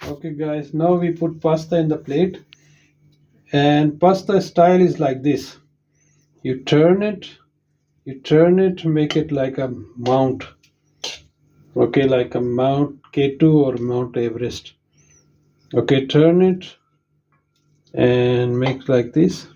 Okay guys, now we put pasta in the plate, and pasta style is like this. You turn it, make it like a mount. Okay, like a Mount K2 or Mount Everest. Okay, turn it and make like this,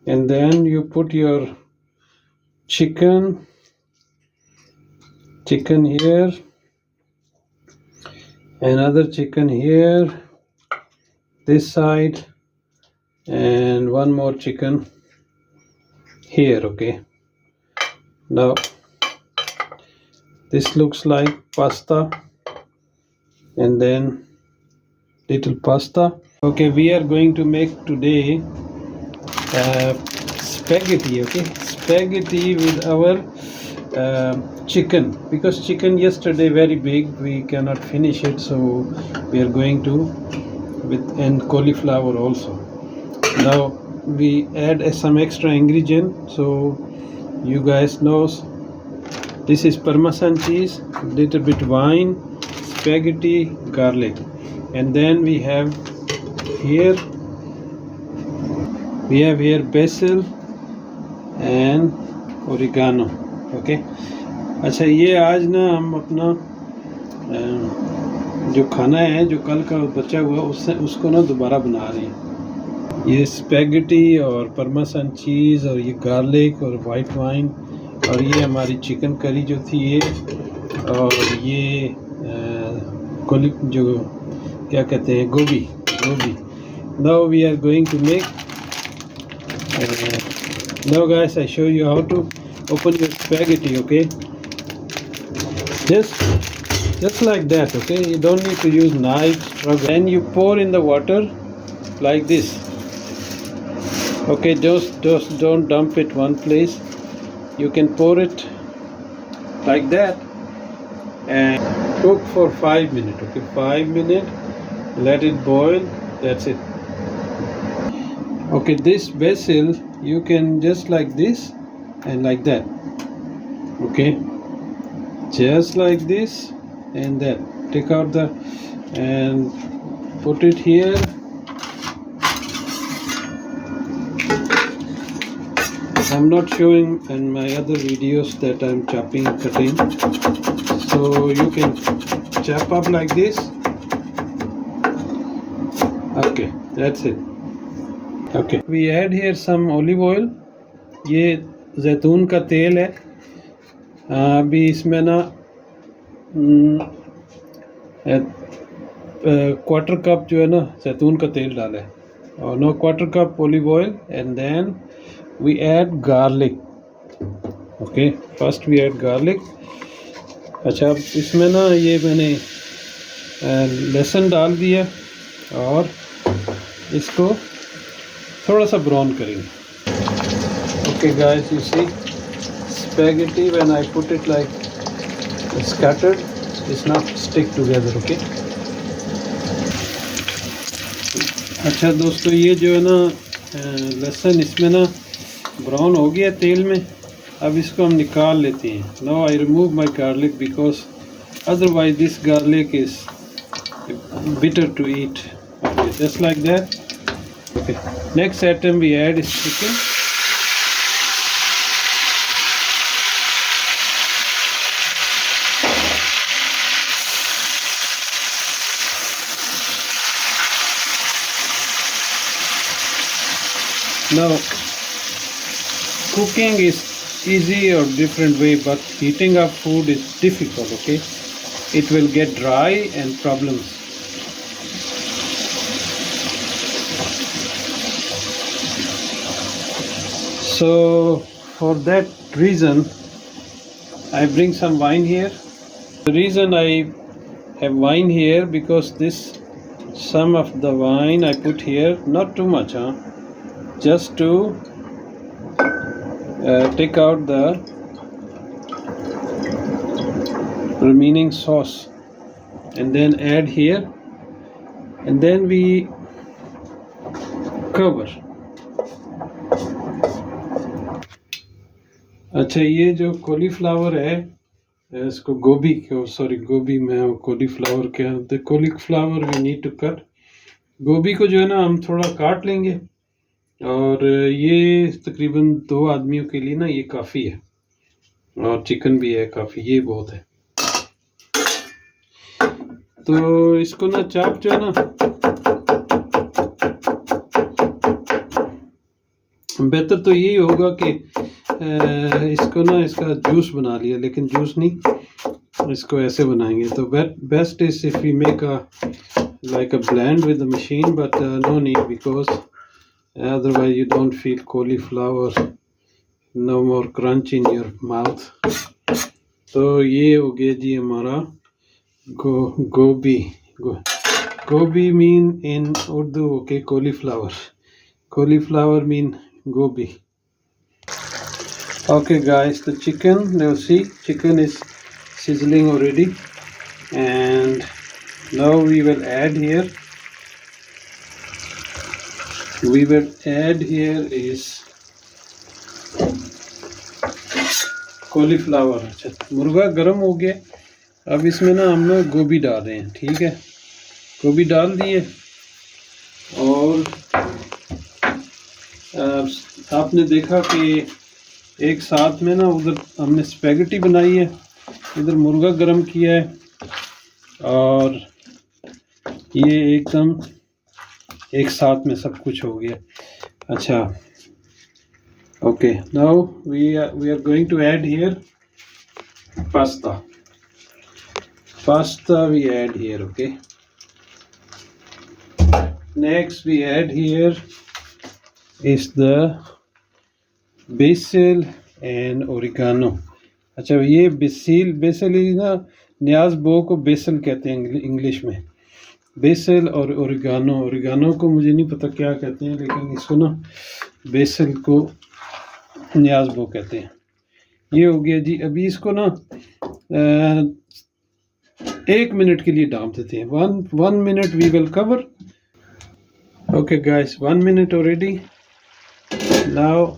and then you put your chicken here, another chicken here, this side, and one more chicken here. Okay, now this looks like pasta, and then little pasta. Okay, we are going to make today spaghetti. Okay, spaghetti with our chicken, because chicken yesterday very big, we cannot finish it, so we are going to with, and cauliflower also. Now we add some extra ingredient, so you guys knows this is parmesan cheese, little bit wine, spaghetti, garlic, and then we have here basil and oregano. Okay, अच्छा ये आज ना हम अपना जो खाना है जो कल का बचा हुआ उससे उसको ना दोबारा बना रहे हैं। ये स्पैगेटी और परमेसन चीज़ और ये गार्लिक और वाइट वाइन और ये हमारी चिकन करी जो थी ये, और ये जो क्या कहते हैं गोभी। Now we are going to make, now guys I show you how to open your spaghetti. Okay, just like that. Okay, you don't need to use knife, then you pour in the water like this. Okay, just don't dump it one place, you can pour it like that and cook for 5 minutes. Okay, 5 minutes, let it boil, that's it. Okay, this basil you can just like this and like that. Okay, just like this and that. Take out the and put it here. I'm not showing in my other videos that I'm cutting, so you can chop up like this. Okay, that's it. Okay, we add here some olive oil. ये जैतून का तेल है। अभी इसमें ना quarter cup जो है ना जैतून का तेल डाला है, और no quarter cup olive oil, and then we add garlic. Okay, first we add garlic. अच्छा, अब इसमें ना ये मैंने लहसुन डाल दिया और इसको थोड़ा सा ब्राउन करेंगे. Okay guys, you see spaghetti when I put it like scattered, it's not stick together. Okay, अच्छा दोस्तों, ये जो है ना लहसुन इसमें ना ब्राउन हो गया तेल में. अब इसको हम निकाल लेते हैं. Now I remove my garlic because otherwise this garlic is bitter to eat. Okay, just like that. Okay, next item we add is chicken. Now cooking is easy or different way, but heating up food is difficult. Okay, it will get dry and problems. So for that reason I bring some wine here. The reason I have wine here because this some of the wine I put here, not too much, just to take out the remaining sauce, and then add here, and then we cover. अच्छा, ये जो cauliflower है इसको गोभी को, sorry गोभी में cauliflower क्या, the cauliflower we need to cut. गोभी को जो है ना हम थोड़ा काट लेंगे, और ये तकरीबन 2 आदमियों के लिए ना ये काफ़ी है, और चिकन भी है काफ़ी, ये बहुत है। तो इसको ना चाप जो है ना, बेहतर तो यही होगा कि इसको ना इसका जूस बना लिया, लेकिन जूस नहीं, इसको ऐसे बनाएंगे। तो best is if we make a like a blend with the machine, but no need, because otherwise you don't feel cauliflower, no more crunch in your mouth. तो ये हो गया जी हमारा गोभी। गोभी mean in Urdu okay cauliflower mean gobi. Okay guys, the chicken, now see, chicken is sizzling already, and now we will add here is cauliflower. अच्छा, मुर्गा गर्म हो गया, अब इसमें ना हम लोग गोभी डाल रहे हैं, ठीक है। गोभी डाल दिए, और आपने देखा कि एक साथ में ना उधर हमने स्पैगेटी बनाई है, इधर मुर्गा गर्म किया है, और ये एकदम एक साथ में सब कुछ हो गया। अच्छा, okay, now we are going to add here pasta we add here, okay. Next we add here is the basil and oregano. अच्छा, ये बेसिल ही ना, न्याज बो को बेसल कहते हैं इंग्लिश में, बेसिल और ओरिगानो को मुझे नहीं पता क्या कहते हैं, लेकिन इसको ना बेसिल को न्याज बो कहते हैं। ये हो गया जी। अभी इसको ना 1 मिनट के लिए डाल देते हैं। 1 minute we will cover. Okay guys, 1 minute already. Now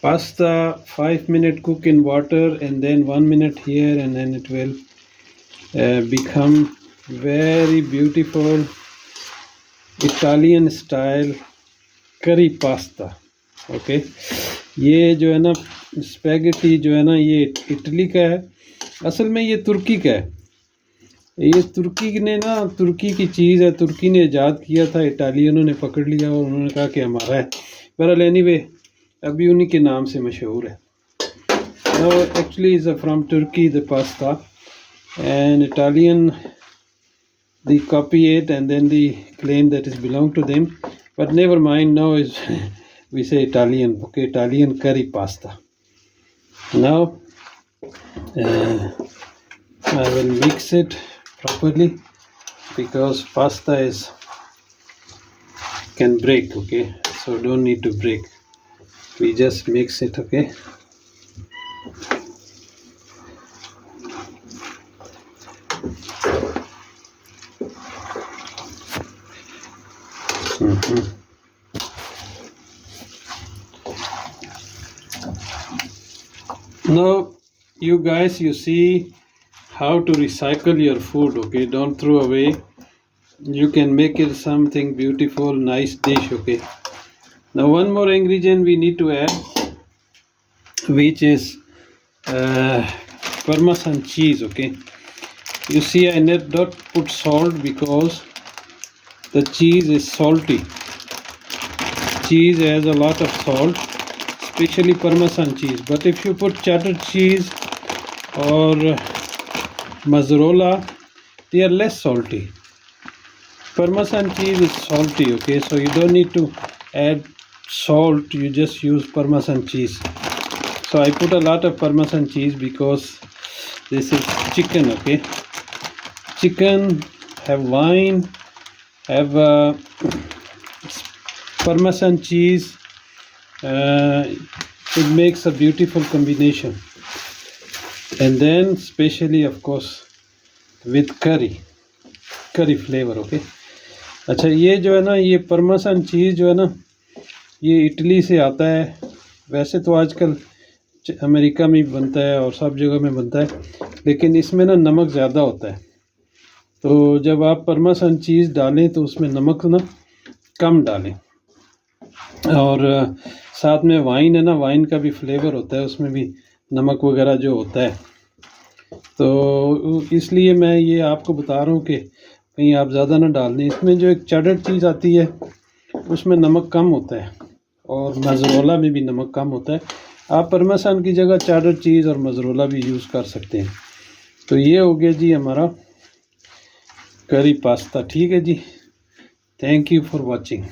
pasta 5 minute cook in water, and then 1 minute here, and then it will become very beautiful Italian style curry pasta, okay. ये जो है ना spaghetti जो है ना, ये Italy का है, असल में ये तुर्की का है। ये तुर्की ने ना, तुर्की की चीज़ है, तुर्की ने ईजाद किया था, इटालियनों ने पकड़ लिया और उन्होंने कहा कि हमारा है। बहरहाल एनीवे, अभी उन्हीं के नाम से मशहूर है। Now actually is from Turkey the pasta, and Italian they copy it and then they claim that it belong to them, but never mind. Now is we say Italian, okay, Italian curry pasta. Now I will mix it properly, because pasta can break, okay, so don't need to break. We just mix it, okay. Now you guys, you see how to recycle your food, okay. Don't throw away, you can make it something beautiful, nice dish, okay. Now one more ingredient we need to add, which is Parmesan cheese, okay. You see, I did not put salt because the cheese is salty. Cheese has a lot of salt, especially Parmesan cheese. But if you put cheddar cheese or mozzarella, they are less salty. Parmesan cheese is salty, okay, so you don't need to add salt, you just use Parmesan cheese. So I put a lot of Parmesan cheese because this is chicken, okay. Chicken have wine, have Parmesan cheese. It makes a beautiful combination, and then especially of course with curry flavor, okay. अच्छा, ये जो है ना, ये parmesan cheese जो है ना, ये इटली से आता है। वैसे तो आजकल अमेरिका में भी बनता है और सब जगह में बनता है, लेकिन इसमें ना नमक ज़्यादा होता है। तो जब आप परमासन चीज़ डालें तो उसमें नमक ना कम डालें। और साथ में वाइन है ना, वाइन का भी फ्लेवर होता है, उसमें भी नमक वगैरह जो होता है। तो इसलिए मैं ये आपको बता रहा हूँ कि कहीं आप ज़्यादा ना डाल दें। इसमें जो एक चेडर चीज़ आती है उसमें नमक कम होता है और मोज़रेला में भी नमक कम होता है। आप परमेसन की जगह चेडर चीज़ और मोज़रेला भी यूज़ कर सकते हैं। तो ये हो गया जी हमारा करी पास्ता। ठीक है जी, थैंक यू फॉर वॉचिंग।